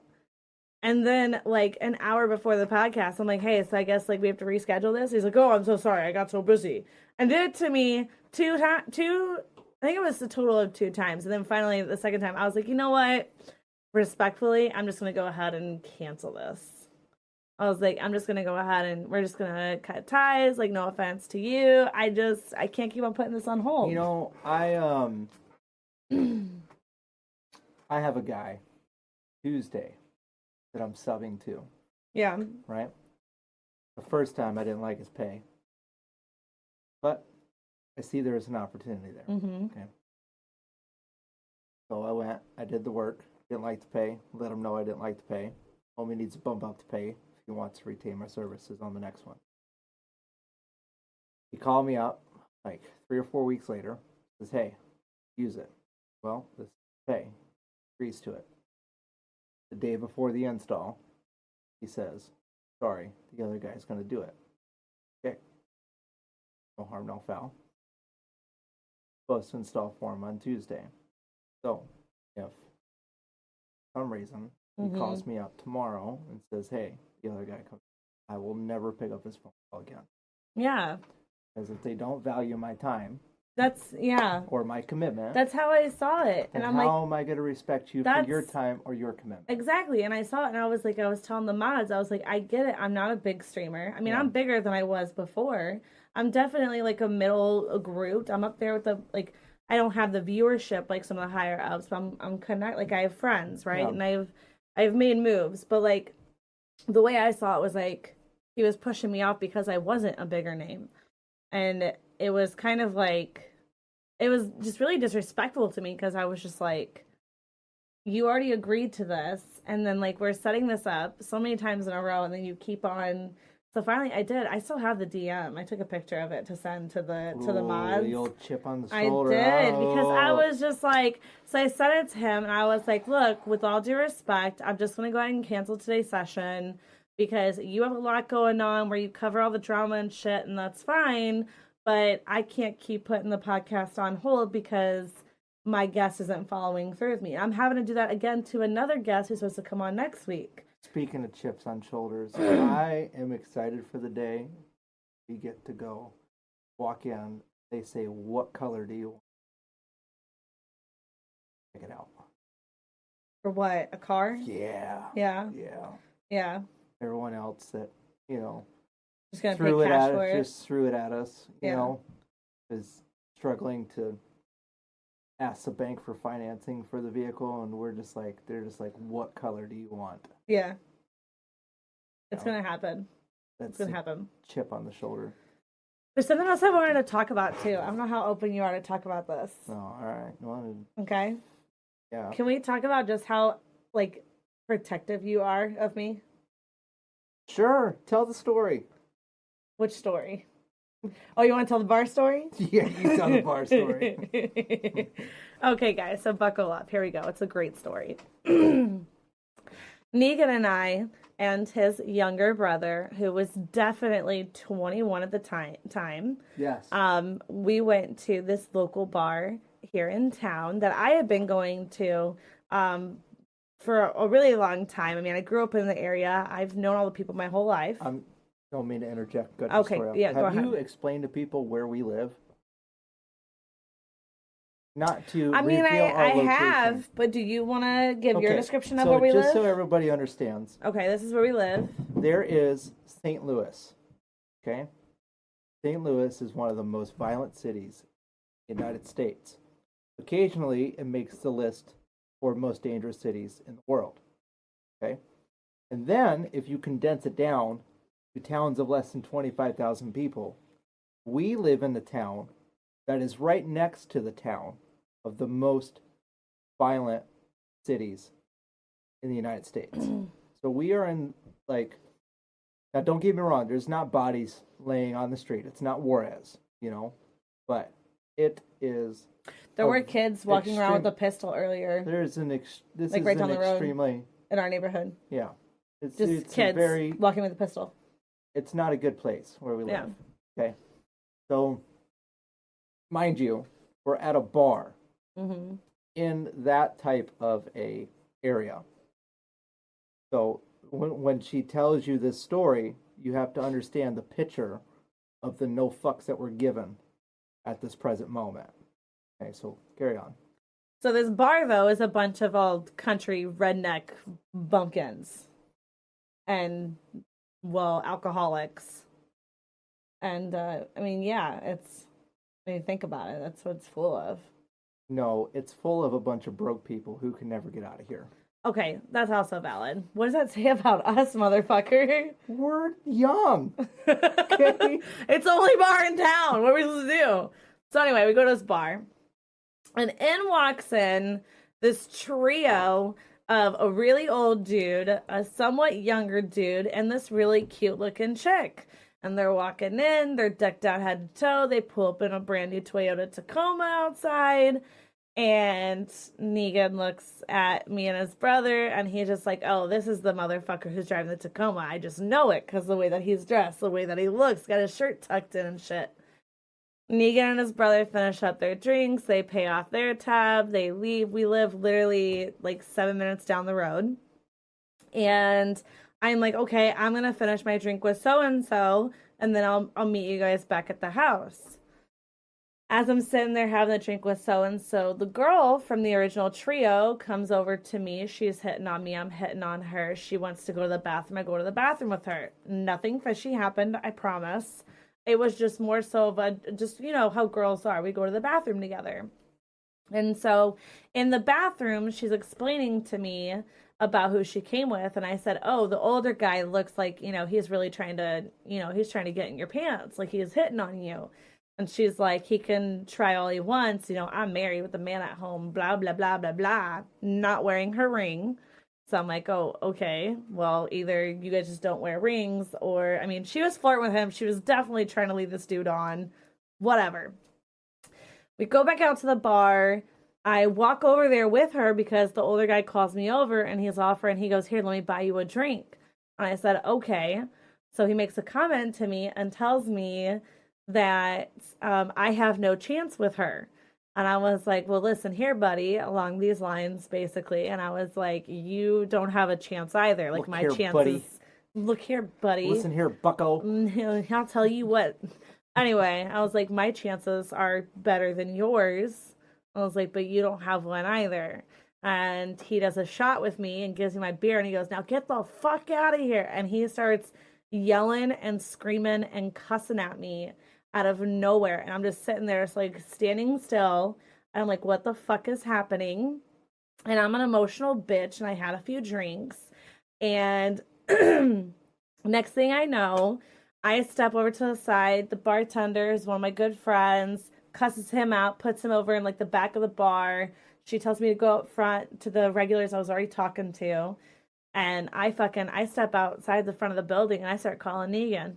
And then, like, an hour before the podcast, I'm like, hey, so I guess, like, we have to reschedule this? He's like, oh, I'm so sorry, I got so busy. And did it to me I think it was a total of 2 times. And then finally, the second time, I was like, you know what? Respectfully, I'm just going to go ahead and cancel this. I was like, I'm just going to go ahead and we're just going to cut ties. Like, no offense to you. I can't keep on putting this on hold. You know, I have a guy Tuesday that I'm subbing to. Yeah. Right? The first time I didn't like his pay. But I see there's an opportunity there. Mm-hmm. Okay. So I went, I did the work, didn't like the pay, let him know I didn't like the pay. Homie needs to bump up the pay if he wants to retain my services on the next one. He called me up like 3 or 4 weeks later, says, hey, use it. Well, this is pay. Agrees to it. The day before the install, he says, sorry, the other guy's going to do it. Okay. No harm, no foul. Supposed to install for him on Tuesday. So, if for some reason he calls me up tomorrow and says, hey, the other guy comes, I will never pick up his phone call again. Yeah. Because if they don't value my time, yeah. Or my commitment. That's how I saw it. And I'm how like, am I going to respect you for your time or your commitment? Exactly. And I saw it and I was telling the mods, I was like, I get it. I'm not a big streamer. I mean, I'm bigger than I was before. I'm definitely like a middle group. I'm up there with I don't have the viewership like some of the higher ups, but I'm connect, like I have friends, right? Yeah. And I've made moves, but like the way I saw it was like, he was pushing me off because I wasn't a bigger name. And it was kind of like, it was just really disrespectful to me because I was just like, you already agreed to this. And then, like, we're setting this up so many times in a row, and then you keep on. So finally, I did. I still have the DM. I took a picture of it to send to the mods. The old chip on the I shoulder. did because I was just like, so I sent it to him, and I was like, look, with all due respect, I'm just gonna go ahead and cancel today's session because you have a lot going on where you cover all the drama and shit, and that's fine. But I can't keep putting the podcast on hold because my guest isn't following through with me. I'm having to do that again to another guest who's supposed to come on next week. Speaking of chips on shoulders, I am excited for the day we get to go walk in. They say, what color do you want? Check it out. For what? A car? Yeah. Yeah. Yeah. Yeah. Everyone else that, Just gonna threw pay it cash at for us, it. just threw it at us, is struggling to ask the bank for financing for the vehicle, and they're just like, what color do you want? Yeah. It's gonna happen. That's It's gonna happen. chip on the shoulder. There's something else I wanted to talk about too. I don't know how open you are to talk about this. Oh, all right. Well, Okay. yeah. Can we talk about just how like protective you are of me? Sure. Tell the story. Which story? Oh, you want to tell the bar story? Yeah, you tell the bar story. Okay, guys, so buckle up. Here we go. It's a great story. Negan and I and his younger brother, who was definitely 21 at the time, Yes. we went to this local bar here in town that I had been going to for a really long time. I mean, I grew up in the area. I've known all the people my whole life. Don't mean to interject. Good Okay, story. yeah, go Have you ahead. explained to people where we live? Not to I mean, reveal our I location. have, but do you want to give your Okay, description of so where we just live? so everybody understands, Okay, this is where we live. there is St. Louis. Okay? St. Louis is one of the most violent cities in the United States. Occasionally, it makes the list for most dangerous cities in the world. Okay? And then, if you condense it down to towns of less than 25,000 people, we live in the town that is right next to the town of the most violent cities in the United States. So we are in, now don't get me wrong, there's not bodies laying on the street. It's not Juarez, but it is. There were kids walking around with a pistol earlier There's an this Like is right an down the road. extremely in our neighborhood. yeah. It's Just kids walking with a pistol. it's not a good place where we live. Yeah. Okay. So, mind you, we're at a bar Mm-hmm. in that type of a area. So when she tells you this story, you have to understand the picture of the no fucks that were given at this present moment. Okay, so carry on. So this bar, though, is a bunch of old country redneck bumpkins. And, well, alcoholics. And, I mean, yeah, when you think about it, that's what it's full of. No, it's full of a bunch of broke people who can never get out of here. Okay, that's also valid. What does that say about us, motherfucker? We're young. Okay. It's the only bar in town. What are we supposed to do? So anyway, we go to this bar. And in walks in this trio of a really old dude, a somewhat younger dude, and this really cute looking chick. And they're walking in, they're decked out head to toe. They pull up in a brand new Toyota Tacoma outside. And Negan looks at me and his brother, and he's just like, oh, this is the motherfucker who's driving the Tacoma. I just know it because the way that he's dressed, the way that he looks, got his shirt tucked in and shit. Negan and his brother finish up their drinks. They pay off their tab. They leave. We live literally like 7 minutes down the road. And I'm like, okay, I'm going to finish my drink with so-and-so, and then I'll meet you guys back at the house. As I'm sitting there having a drink with so-and-so, the girl from the original trio comes over to me. She's hitting on me. I'm hitting on her. She wants to go to the bathroom. I go to the bathroom with her. Nothing fishy happened, I promise. It was just more so of just, how girls are. We go to the bathroom together. And so in the bathroom, she's explaining to me about who she came with. And I said, oh, the older guy looks like, he's really trying to, he's trying to get in your pants. Like he's hitting on you. And she's like, he can try all he wants. I'm married with a man at home, blah, blah, blah, blah, blah, not wearing her ring. So I'm like, oh, okay. Well, either you guys just don't wear rings or, I mean, she was flirting with him. She was definitely trying to lead this dude on. Whatever. We go back out to the bar. I walk over there with her because the older guy calls me over and he's offering, he goes, here, let me buy you a drink. And I said, okay. So he makes a comment to me and tells me that I have no chance with her. And I was like, well, listen here, buddy, along these lines, basically. And I was like, you don't have a chance either. Like, my chances. Buddy. Look here, buddy. Listen here, bucko. I'll tell you what. Anyway, I was like, my chances are better than yours. I was like, but you don't have one either. And he does a shot with me and gives me my beer. And he goes, now get the fuck out of here. And he starts yelling and screaming and cussing at me out of nowhere. And I'm just sitting there, just like standing still. And I'm like, what the fuck is happening? And I'm an emotional bitch. And I had a few drinks. And next thing I know, I step over to the side. The bartender is one of my good friends, cusses him out, puts him over in like the back of the bar. She tells me to go up front to the regulars I was already talking to. And I step outside the front of the building and I start calling Negan.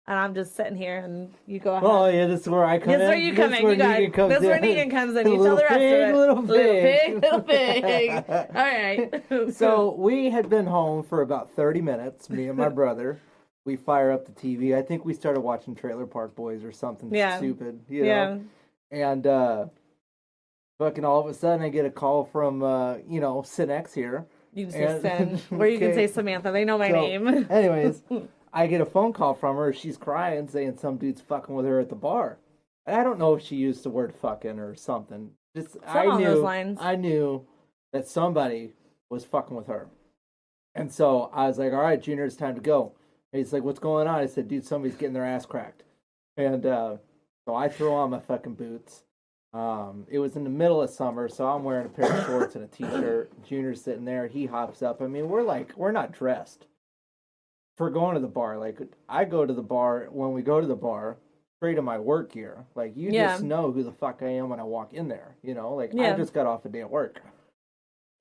And I'm just sitting here, and you go ahead. Oh, yeah, this is where I come in. This is where you come in. This is where Negan comes in. You tell the rest of it. Little pig. All right. So we had been home for about 30 minutes, me and my brother. We fire up the TV. I think we started watching Trailer Park Boys or something stupid, you know? And fucking all of a sudden, I get a call from, Cinex here. You can say Sin. Or you can say Samantha. They know my name. Anyways... I get a phone call from her. She's crying, saying some dude's fucking with her at the bar. And I don't know if she used the word fucking or something. Along those lines. I knew that somebody was fucking with her. And so I was like, all right, Junior, it's time to go. And he's like, what's going on? I said, dude, somebody's getting their ass cracked. And so I throw on my fucking boots. It was in the middle of summer, so I'm wearing a pair of shorts and a t-shirt. Junior's sitting there. He hops up. I mean, we're not dressed for going to the bar. Like, I go to the bar, when we go to the bar, straight in my work gear. Like, you just know who the fuck I am when I walk in there, I just got off a day at work.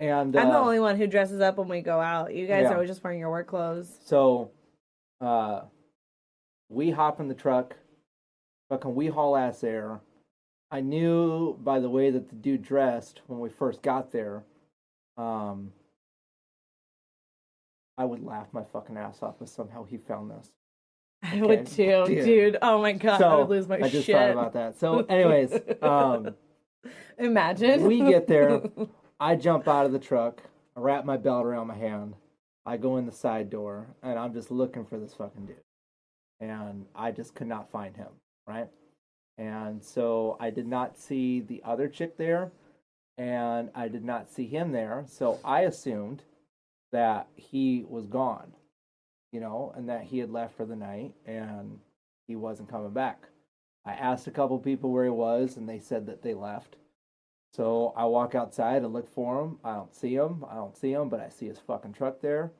And I'm the only one who dresses up when we go out. You guys are always just wearing your work clothes. So, we hop in the truck, fucking we haul ass there. I knew by the way that the dude dressed when we first got there, I would laugh my fucking ass off if somehow he found this. I would too, dude. Oh my god, I would lose my shit. I just thought about that. So, anyways, imagine we get there. I jump out of the truck. I wrap my belt around my hand. I go in the side door, and I'm just looking for this fucking dude. And I just could not find him, right? And so I did not see the other chick there, and I did not see him there. So I assumed that he was gone, and that he had left for the night and he wasn't coming back. I asked a couple people where he was, and they said that they left. So I walk outside and look for him. I don't see him, but I see his fucking truck there.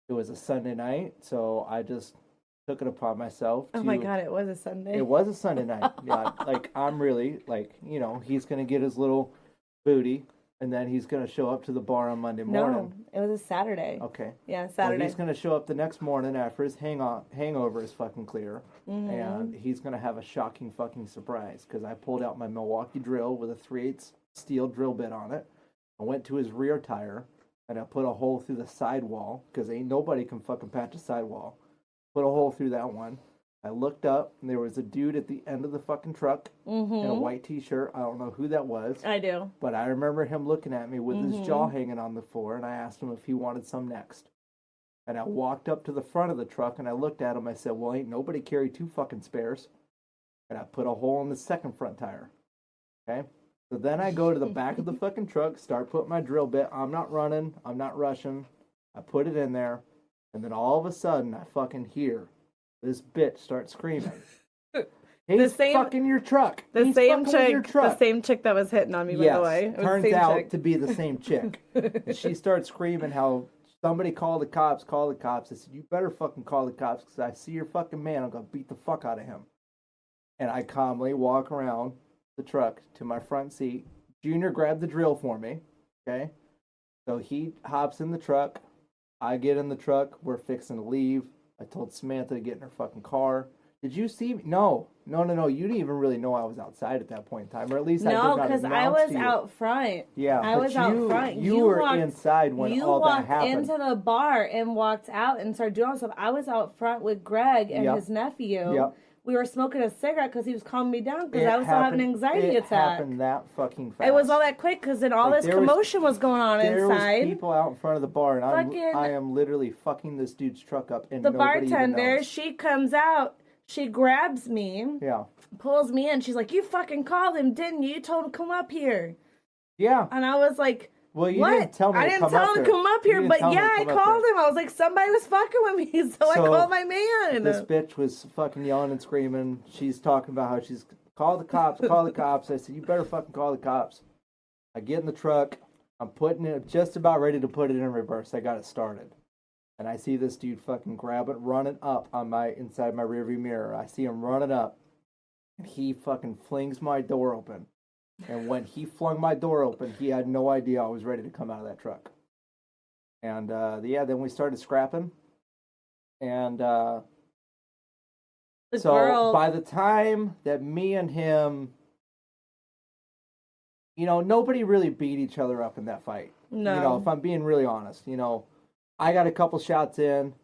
It was a Sunday night, so I just took it upon myself to... Oh my god, it was a Sunday. It was a Sunday night. Yeah, I'm really, he's going to get his little booty, and then he's going to show up to the bar on Monday morning. No, it was a Saturday. Okay. Yeah, Saturday. Well, he's going to show up the next morning after his hangover is fucking clear, and he's going to have a shocking fucking surprise, because I pulled out my Milwaukee drill with a 3/8 steel drill bit on it. I went to his rear tire, and I put a hole through the sidewall, because ain't nobody can fucking patch a sidewall. Put a hole through that one. I looked up, and there was a dude at the end of the fucking truck in a white t-shirt. I don't know who that was. I do. But I remember him looking at me with his jaw hanging on the floor, and I asked him if he wanted some next. And I walked up to the front of the truck, and I looked at him. I said, well, ain't nobody carry 2 fucking spares. And I put a hole in the second front tire. Okay? So then I go to the back of the fucking truck, start putting my drill bit. I'm not running. I'm not rushing. I put it in there. And then all of a sudden, I fucking hear this bitch start screaming. He's fucking your truck. The same chick that was hitting on me, by the way. Turns out to be the same chick. And she starts screaming how somebody call the cops, call the cops. I said, you better fucking call the cops because I see your fucking man. I'm going to beat the fuck out of him. And I calmly walk around the truck to my front seat. Junior grabbed the drill for me. Okay. So he hops in the truck. I get in the truck. We're fixing to leave. I told Samantha to get in her fucking car. Did you see me? No. You didn't even really know I was outside at that point in time, or at least I did not announce to you. No, because I was out front. Yeah, I was out front. You were inside when all that happened. You walked into the bar and walked out and started doing stuff. I was out front with Greg and his nephew. Yep. We were smoking a cigarette because he was calming me down because I was still having an anxiety attack. It happened that fucking fast. It was all that quick because then all this commotion was going on inside. There was people out in front of the bar, and I am literally fucking this dude's truck up, and the nobody bartender, even knows. she comes out, she grabs me, pulls me in. She's like, "You fucking called him, didn't you? You told him to come up here." Yeah. And I was like, well, you didn't tell me I didn't tell him to come up here, but yeah, I called him. I was like, somebody was fucking with me, so I called my man. This bitch was fucking yelling and screaming. She's talking about how she's call the cops, call the cops. I said, you better fucking call the cops. I get in the truck. I'm putting it, just about ready to put it in reverse. I got it started. And I see this dude fucking grab it, running up on inside my rearview mirror. I see him running up, and he fucking flings my door open. And when he flung my door open, he had no idea I was ready to come out of that truck. And then we started scrapping. And by the time that me and him, nobody really beat each other up in that fight. No. If I'm being really honest, I got a couple shots in.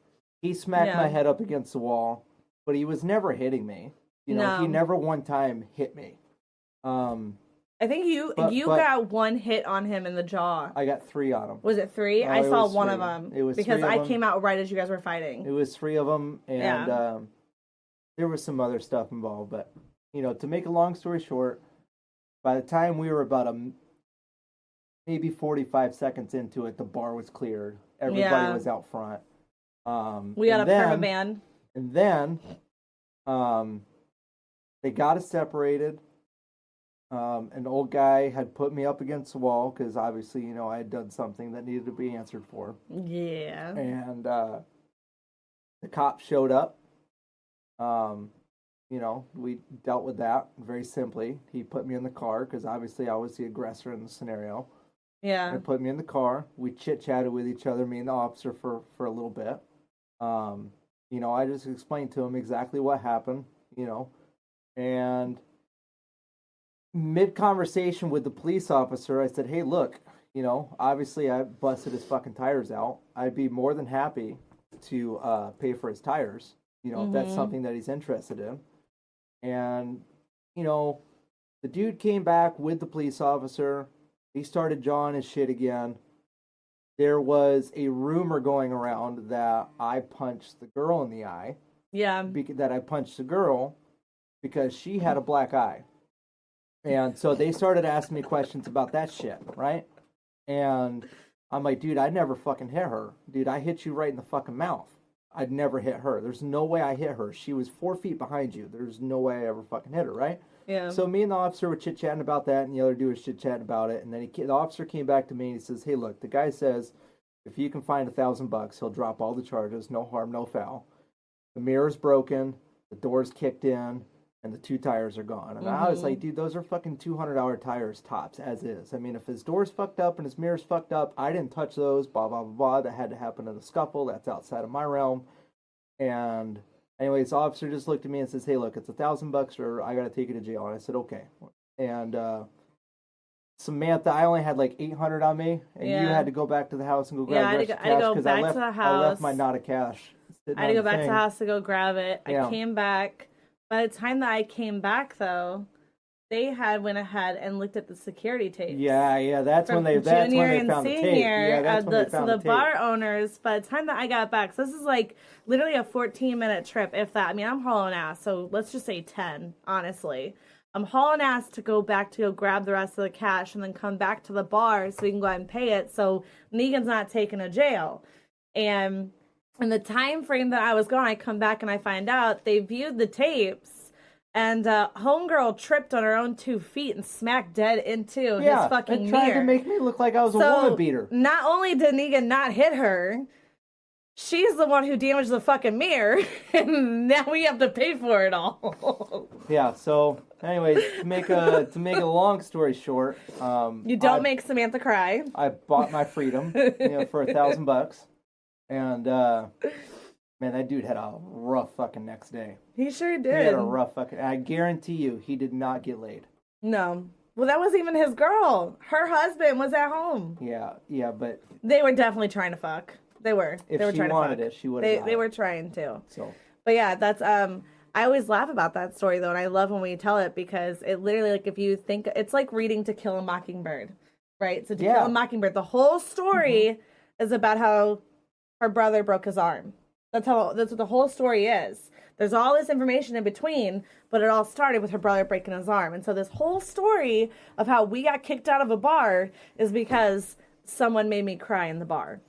He smacked my head up against the wall, but he was never hitting me. He never one time hit me. I think you got one hit on him in the jaw. I got 3 on him. Was it 3? I saw one of them. It was because I came out right as you guys were fighting. It was 3 of them, and there was some other stuff involved. But to make a long story short, by the time we were about maybe 45 seconds into it, the bar was cleared. Everybody was out front. We got a perma ban. And then they got us separated. An old guy had put me up against the wall because obviously, I had done something that needed to be answered for. Yeah. And the cop showed up. We dealt with that very simply. He put me in the car because obviously I was the aggressor in the scenario. Yeah. He put me in the car. We chit-chatted with each other, me and the officer, for a little bit. I just explained to him exactly what happened, and mid-conversation with the police officer, I said, hey, look, obviously I busted his fucking tires out. I'd be more than happy to pay for his tires, if that's something that he's interested in. And, the dude came back with the police officer. He started jawing his shit again. There was a rumor going around that I punched the girl in the eye. Yeah. That I punched the girl because she had a black eye. And so they started asking me questions about that shit, right? And I'm like, dude, I never fucking hit her. Dude, I hit you right in the fucking mouth. I'd never hit her. There's no way I hit her. She was 4 feet behind you. There's no way I ever fucking hit her, right? Yeah. So me and the officer were chit-chatting about that, and the other dude was chit-chatting about it. And then the officer came back to me and he says, hey, look, the guy says if you can find $1,000, he'll drop all the charges. No harm, no foul. The mirror's broken. The door's kicked in. And the 2 tires are gone. And I was like, dude, those are fucking $200 tires tops, as is. I mean, if his door's fucked up and his mirror's fucked up, I didn't touch those, blah, blah, blah, blah. That had to happen in a scuffle. That's outside of my realm. And anyways, the officer just looked at me and says, hey, look, it's $1,000 or I got to take you to jail. And I said, okay. And Samantha, I only had like 800 on me. And you had to go back to the house and go grab the rest of the cash. I had to go back to the house. I left my knot of cash. I had to go back to the house to go grab it. I came back. By the time that I came back, though, they had went ahead and looked at the security tapes. Yeah, that's when they found the tape. Yeah, that's when they found the tape. Bar owners, by the time that I got back, so this is like literally a 14-minute trip, if that. I mean, I'm hauling ass, so let's just say 10, honestly. I'm hauling ass to go back to go grab the rest of the cash and then come back to the bar so we can go ahead and pay it so Negan's not taken to jail. And in the time frame that I was gone, I come back and I find out they viewed the tapes And homegirl tripped on her own 2 feet and smacked dead into his fucking and tried mirror. to make me look like I was a woman beater. Not only did Negan not hit her, she's the one who damaged the fucking mirror, and now we have to pay for it all. Yeah. So, anyways, to make a long story short, You don't make Samantha cry. I bought my freedom, for $1,000, and man, that dude had a rough fucking next day. He sure He did. had a rough fucking. I guarantee you, he did not get laid. No. Well, that wasn't even his girl. Her husband was at home. Yeah, but They were definitely trying to fuck. They were. if They were she trying wanted to fuck. it, she would have. They were trying to. So, But yeah, that's I always laugh about that story though, and I love when we tell it because it literally, like, if you think it's like reading To Kill a Mockingbird, right? So To Kill a Mockingbird, the whole story is about how her brother broke his arm. That's what the whole story is. There's all this information in between, but it all started with her brother breaking his arm. And so this whole story of how we got kicked out of a bar is because someone made me cry in the bar.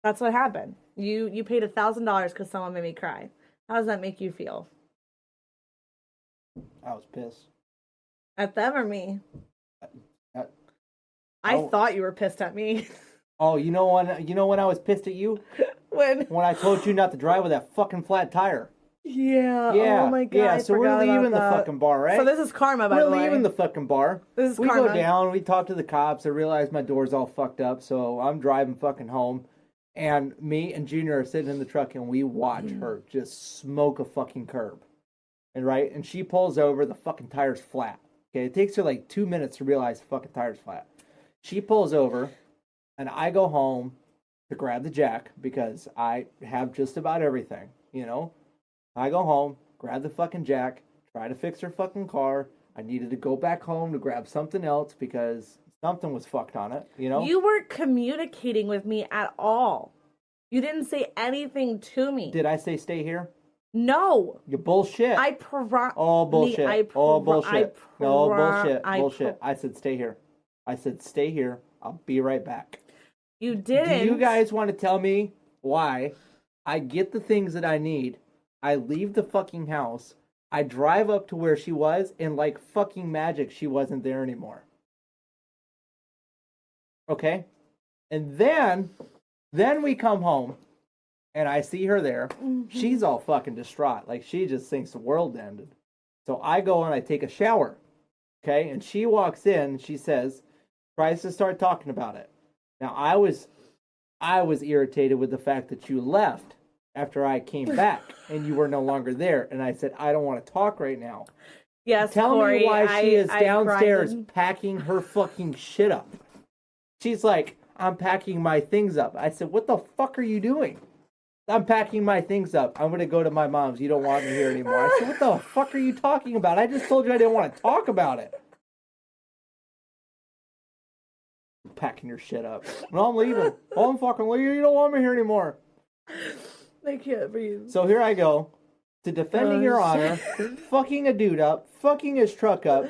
That's what happened. You paid $1,000 because someone made me cry. How does that make you feel? I was pissed. At them or me? I I thought you were pissed at me. Oh, you know when I was pissed at you? When I told you not to drive with that fucking flat tire. Yeah. Yeah. Oh my god. Yeah. I So we're forgot about leaving the that. fucking bar, right? So this is karma, by the way. We're leaving the fucking bar. This is we karma. go down. We talk to the cops. I realize my door's all fucked up, so I'm driving fucking home. And me and Junior are sitting in the truck, and we watch her just smoke a fucking curb. And she pulls over. The fucking tire's flat. Okay, it takes her like 2 minutes to realize the fucking tire's flat. She pulls over, and I go home to grab the jack because I have just about everything, I go home, grab the fucking jack, try to fix her fucking car. I needed to go back home to grab something else because something was fucked on it, You weren't communicating with me at all. You didn't say anything to me. Did I say stay here? No. You bullshit. Oh, bullshit. Bullshit. No, bullshit. Bullshit. I said stay here. I'll be right back. You didn't. Do you guys want to tell me why I get the things that I need? I leave the fucking house. I drive up to where she was, and like fucking magic, she wasn't there anymore. Okay? And then we come home, and I see her there. Mm-hmm. She's all fucking distraught. Like, she just thinks the world ended. So I go and I take a shower. Okay? And she walks in, she tries to start talking about it. Now, I was irritated with the fact that you left after I came back and you were no longer there. And I said, I don't want to talk right now. Yes, Tell Corey, me why she is downstairs grinded. packing her fucking shit up. She's like, I'm packing my things up. I said, what the fuck are you doing? I'm packing my things up. I'm going to go to my mom's. You don't want me here anymore. I said, what the fuck are you talking about? I just told you I didn't want to talk about it. Packing your shit up. No, I'm leaving. Oh, I'm fucking leaving. You don't want me here anymore. I can't breathe. So here I go to defending your honor, fucking a dude up, fucking his truck up,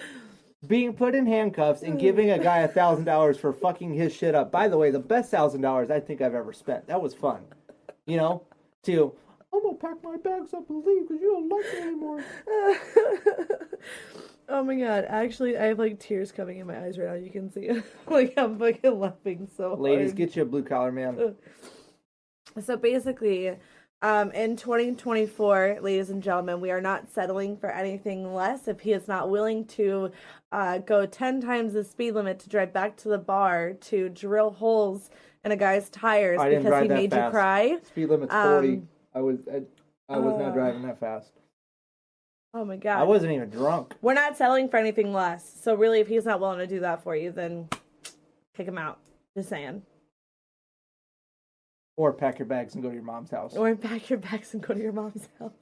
being put in handcuffs, and giving a guy $1,000 for fucking his shit up. By the way, the best $1,000 I think I've ever spent. That was fun. I'm gonna pack my bags up and leave because you don't like me anymore. Oh my god, actually, I have like tears coming in my eyes right now. You can see it. Like, I'm fucking laughing so hard. Ladies, get you a blue collar man. So basically, in 2024, ladies and gentlemen, we are not settling for anything less. If he is not willing to go 10 times the speed limit to drive back to the bar to drill holes in a guy's tires because he made you cry. Speed limit's 40. I was not driving that fast. Oh my god. I wasn't even drunk. We're not settling for anything less. So really, if he's not willing to do that for you, then kick him out. Just saying. Or pack your bags and go to your mom's house. Or pack your bags and go to your mom's house.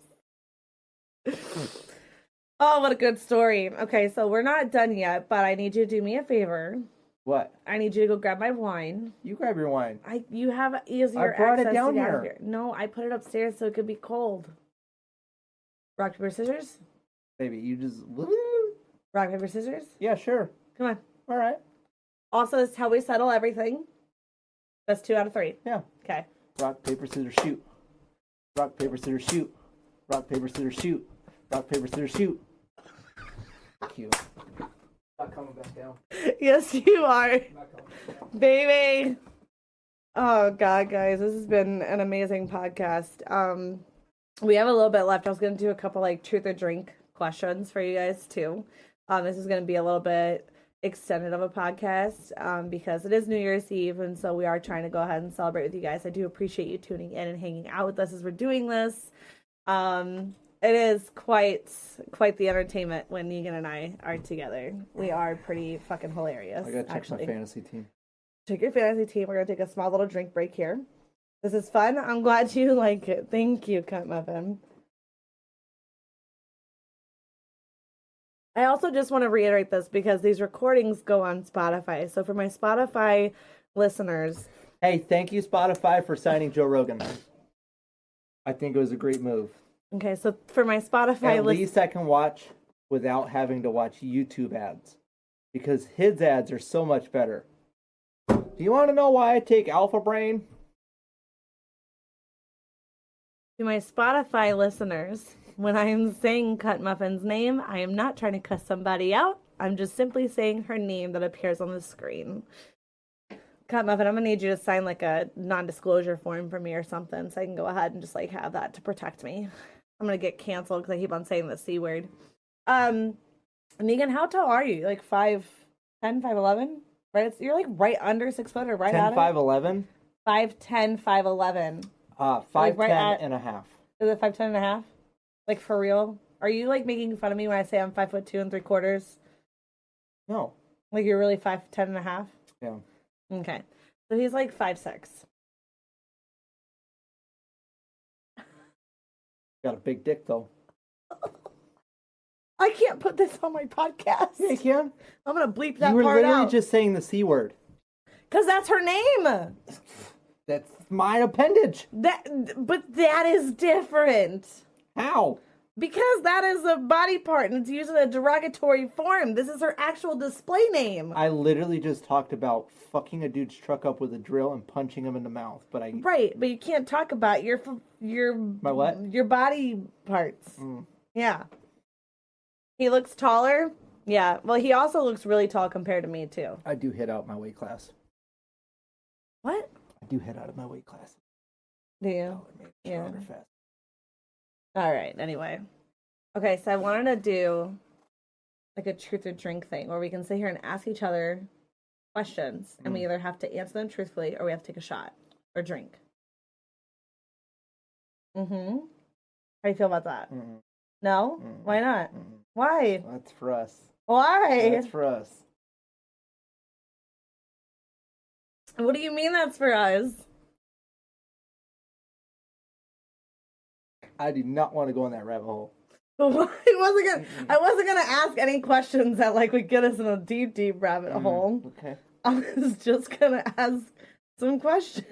Oh, what a good story. Okay, so we're not done yet, but I need you to do me a favor. What? I need you to go grab my wine. You grab your wine. You have easier I brought access it down to get out of here. No, I put it upstairs so it could be cold. Rock, paper, scissors? Baby, you just... Rock, paper, scissors? Yeah, sure. Come on. All right. Also, this is how we settle everything. That's 2 out of 3. Yeah. Okay. Rock, paper, scissors, shoot. Rock, paper, scissors, shoot. Rock, paper, scissors, shoot. Rock, paper, scissors, shoot. Cute. Not coming back down. Yes, you are. Not coming back down. Baby. Oh God, guys, this has been an amazing podcast. We have a little bit left. I was gonna do a couple like truth or drink questions for you guys too. This is gonna be a little bit extended of a podcast because it is New Year's Eve, and so we are trying to go ahead and celebrate with you guys. I do appreciate you tuning in and hanging out with us as we're doing this. It is quite the entertainment when Negan and I are together. We are pretty fucking hilarious. I gotta check my fantasy team. Check your fantasy team. We're gonna take a small little drink break here. This is fun. I'm glad you like it. Thank you, Cunt Muffin. I also just want to reiterate this because these recordings go on Spotify. So for my Spotify listeners, hey, thank you Spotify for signing Joe Rogan. I think it was a great move. okay, so for my Spotify At least I can watch without having to watch YouTube ads because his ads are so much better. Do you want to know why I take Alpha Brain? to my Spotify listeners, when I am saying Cunt Muffin's name, I am not trying to cuss somebody out. I'm just simply saying her name that appears on the screen. Cunt Muffin, I'm gonna need you to sign like a non-disclosure form for me or something, so I can go ahead and just like have that to protect me. I'm gonna get canceled because I keep on saying the C word. Negan, how tall are you? Like 5'10", 5'11"? Right, you're like right under 6 foot or right 10, at 5'11"? 5'10", 5'11". 5'10" Like right at- and a half. Is it 5'10" and a half? Like for real? Are you like making fun of me when I say I'm 5'2" 3/4"? No. Like you're really 5'10" and a half? Yeah. Okay. So he's like 5'6". Got a big dick though. I can't put this on my podcast. Yeah, you can. I'm gonna bleep that You were part literally out. just saying the C word. Cause that's her name. That's my appendage. But that is different. How? Because that is a body part and it's used in a derogatory form. This is her actual display name. I literally just talked about fucking a dude's truck up with a drill and punching him in the mouth, but I Right, but you can't talk about your My what? Your body parts. Mm. Yeah. He looks taller. Yeah. Well, he also looks really tall compared to me too. I do hit out my weight class. What? I do hit out of my weight class. Do you? Oh, it made me Yeah. stronger fast. All right. Anyway. Okay, so I wanted to do like a truth or drink thing where we can sit here and ask each other questions and we either have to answer them truthfully or we have to take a shot or drink. Mm-hmm. How do you feel about that? Mm-mm. No? Mm-mm. Why not? Mm-mm. Why? That's for us. Why? That's for us. What do you mean that's for us? I do not want to go in that rabbit hole. I wasn't gonna ask any questions that like would get us in a deep rabbit hole. Okay. I was just gonna ask some questions.